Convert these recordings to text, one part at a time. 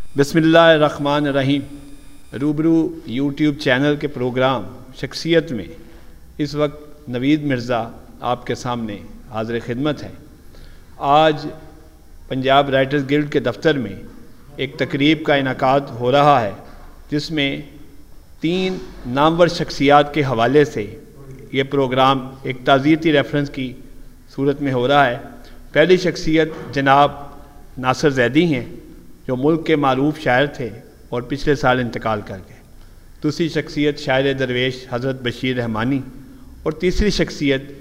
बिस्मिल्लाहिर्रहमानिर्रहीम। रूबरू YouTube channel के प्रोग्राम शख्सियत में इस वक्त नवीद मिर्ज़ा आपके सामने हाज़िर खिदमत है। आज पंजाब राइटर्स गिल्ड के दफ्तर में एक तकरीब का इनेकाद हो रहा है, जिसमें 3 नामवर शख्सियात के हवाले से ये प्रोग्राम एक ताज़ियती रेफरेंस की सूरत में हो रहा है। पहली शख्सियत जनाब नासर ज़ैदी हैं, जो मुल्क के मारूफ शायर थे और पिछले साल इंतकाल कर गए। दूसरी शख्सियत शायर दरवेश हज़रत बशीर रहमानी और तीसरी शख्सियत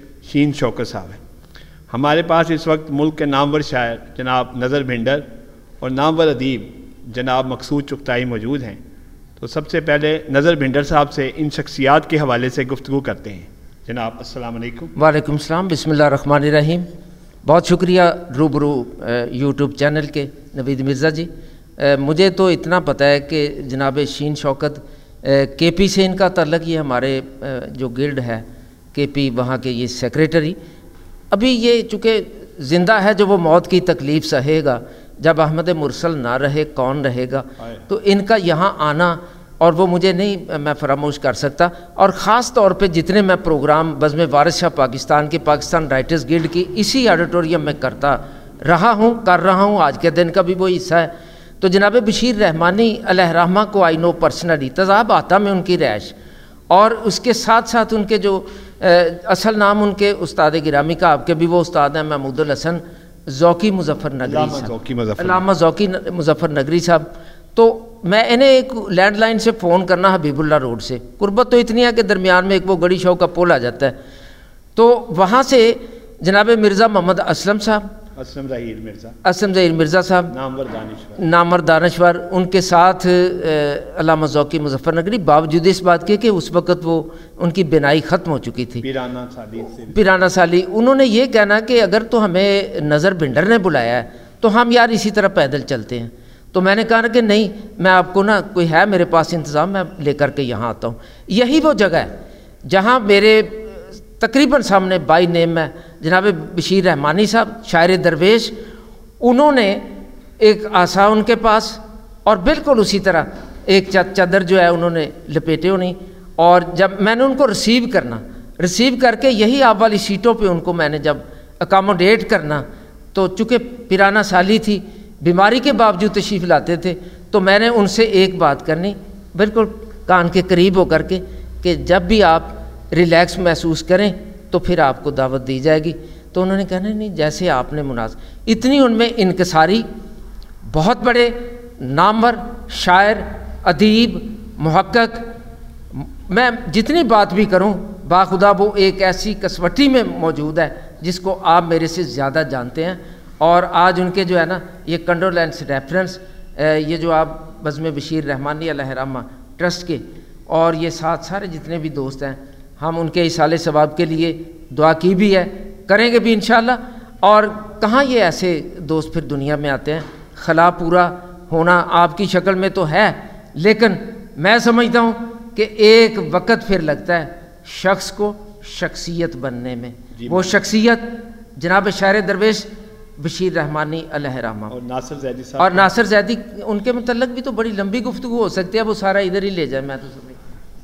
शौकत साहब है। हमारे पास इस वक्त मुल्क के नामवर शायर जनाब नज़र भिंडर और नामवर अदीब जनाब मकसूद चुगताई मौजूद हैं। तो सबसे पहले नज़र भिंडर साहब से इन शख्सियात के हवाले से गुफ्तगू करते हैं। जनाब अस्सलाम वालेकुम। वालेकुम सलाम। बिस्मिल्लाहिर्रहमानिर्रहीम। बहुत शुक्रिया रूबरू यूट्यूब चैनल के नवीद मिर्ज़ा जी। मुझे तो इतना पता है कि जनाब शौकत केपी से इनका तल्लक, ये हमारे जो गिल्ड है केपी, वहाँ के ये सेक्रेटरी। अभी ये चूँकि ज़िंदा है, जो वो मौत की तकलीफ़ सहेगा, जब अहमद मुरसल ना रहे कौन रहेगा। तो इनका यहाँ आना और वो मुझे नहीं मैं फरामोश कर सकता। और ख़ास तौर पे जितने मैं प्रोग्राम बज़्म वारिस पाकिस्तान के पाकिस्तान राइटर्स गिल्ड की इसी ऑडिटोरियम में करता रहा हूँ, कर रहा हूँ, आज के दिन का भी वो हिस्सा है। तो जनाब बशीर रहमानी अलैहिर्रहमा को आई नो पर्सनली, तज़ाब आता में उनकी रैश, और उसके साथ साथ उनके जो असल नाम उनके उस्ताद गिरामी का, आपके भी वो उस्ताद हैं, महमूदुल हसन ज़ौकी मुज़फ़्फ़र नगरी साहब, अल्लामा ज़ौकी मुज़फ़्फ़र नगरी साहब। तो मैं इन्हें एक लैंडलाइन से फ़ोन करना हबीबुल्ला रोड से, कुर्बत तो इतनी है कि दरमियान में एक वो गड़ी शौ का पुल आ जाता है। तो वहाँ से जनाब मिर्ज़ा मोहम्मद असलम साहब, असलम ज़हीर मिर्ज़ा साहब, नामवर दानश्वर, उनके साथ अल्लामा ज़ौकी मुज़फ़्फ़र नगरी, बावजूद इस बात के कि उस वक़्त वो उनकी बिनाई ख़त्म हो चुकी थी, पिराना साली। उन्होंने ये कहना कि अगर तो हमें नज़र भिंडर ने बुलाया है तो हम यार इसी तरह पैदल चलते हैं। तो मैंने कहा कि नहीं, मैं आपको ना कोई है मेरे पास इंतज़ाम, मैं लेकर के यहाँ आता हूँ। यही वो जगह है जहाँ मेरे तकरीबन सामने बाई नेम है जनाब बशीर रहमानी साहब, शायर दरवेश। उन्होंने एक आसा उनके पास, और बिल्कुल उसी तरह एक चादर जो है उन्होंने लपेटे होनी। और जब मैंने उनको रिसीव करके यही आप वाली सीटों पे उनको मैंने जब अकामोडेट करना, तो चूँकि पिराना साली थी, बीमारी के बावजूद तशरीफ़ लाते थे, तो मैंने उनसे एक बात करनी बिल्कुल कान के करीब होकर के कि जब भी आप रिलैक्स महसूस करें तो फिर आपको दावत दी जाएगी। तो उन्होंने कहना नहीं, जैसे आपने मुनासिब। इतनी उनमें इनकसारी, बहुत बड़े नामवर शायर, अदीब, मुहक्किक, मैं जितनी बात भी करूं, बाखुदा वो एक ऐसी कसवटी में मौजूद है जिसको आप मेरे से ज़्यादा जानते हैं। और आज उनके जो है ना ये कंडोलेंस रेफरेंस, ये जो आप बज़्म बशीर रहमानी अलैहिर्रहमा ट्रस्ट के और ये साथ सारे जितने भी दोस्त हैं, हम उनके इसाले सवाब के लिए दुआ की भी है, करेंगे भी इंशाअल्लाह। और कहाँ ये ऐसे दोस्त फिर दुनिया में आते हैं, खला पूरा होना आपकी शक्ल में तो है, लेकिन मैं समझता हूँ कि एक वक़्त फिर लगता है शख्स को शख्सियत बनने में। वो शख्सियत जनाब शायर दरवेश बशीर रहमानी अलैहिर्रहमा और नासर ज़ैदी, उनके मतलब भी तो बड़ी लंबी गुफ्तगू हो सकती है, वो सारा इधर ही ले जाए। मैं तो समझ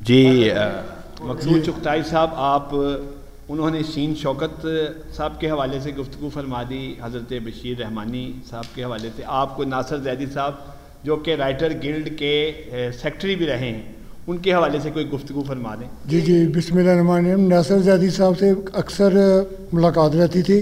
जी मकसूद चुगताई साहब, आप उन्होंने शौकत साहब के हवाले से गुफ्तगू फरमा दी, हज़रत बशीर रहमानी साहब के हवाले से। आपको नासर ज़ैदी साहब जो कि राइटर गिल्ड के सेक्रेटरी भी रहे हैं, उनके हवाले से कोई गुफ्तगू फरमा दें। जी बिस्मिल्लाहिर्रहमानिर्रहीम। नासर ज़ैदी साहब से अक्सर मुलाकात रहती थी।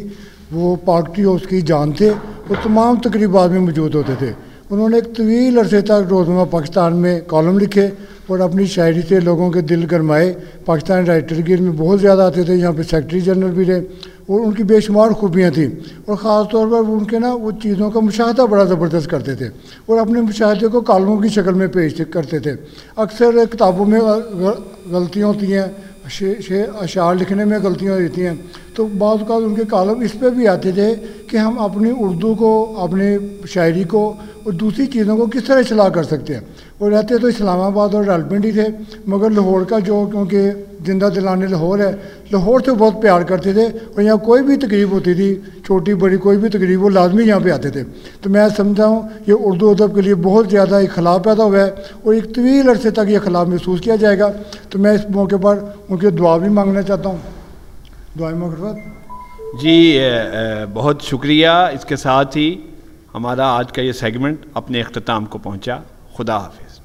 वो पार्टी हाउस की जान थे, वो तमाम तकरीबात में मौजूद होते थे। उन्होंने एक तवील अरसे तक रोज़नामा पाकिस्तान में कॉलम लिखे और अपनी शायरी से लोगों के दिल गरमाए। पाकिस्तान राइटर गिल्ड में बहुत ज़्यादा आते थे, यहाँ पे सेक्रेटरी जनरल भी रहे, और उनकी बेशुमार खूबियाँ थी। और ख़ास तौर पर उनके ना वो चीज़ों का मुशाहदा बड़ा ज़बरदस्त करते थे और अपने मुशाहदे को कॉलमों की शक्ल में पेश करते थे। अक्सर किताबों में गलतियाँ होती हैं, अशार लिखने में गलतियाँ होती हैं, तो बाद उनके कॉलम इस पर भी आते थे कि हम अपनी उर्दू को, अपने शायरी को और दूसरी चीज़ों को किस तरह इस्लाह कर सकते हैं। वो रहते तो इस्लामाबाद और रावलपिंडी थे, मगर लाहौर का जो क्योंकि जिंदा दिलाने लाहौर है, लाहौर से बहुत प्यार करते थे और यहाँ कोई भी तकरीब होती थी, छोटी बड़ी कोई भी तकरीब, वो लाजमी यहाँ पे आते थे। तो मैं समझता हूँ ये उर्दू अदब के लिए बहुत ज़्यादा इख्लाफ पैदा हुआ है और एक तवील अरसे तक ये इख्लाफ महसूस किया जाएगा। तो मैं इस मौके पर उनकी दुआ भी मांगना चाहता हूँ। दुआएं मग़फ़िरत। जी बहुत शुक्रिया। इसके साथ ही हमारा आज का ये सेगमेंट अपने इख्तिताम को पहुँचा। खुदा हाफिज़।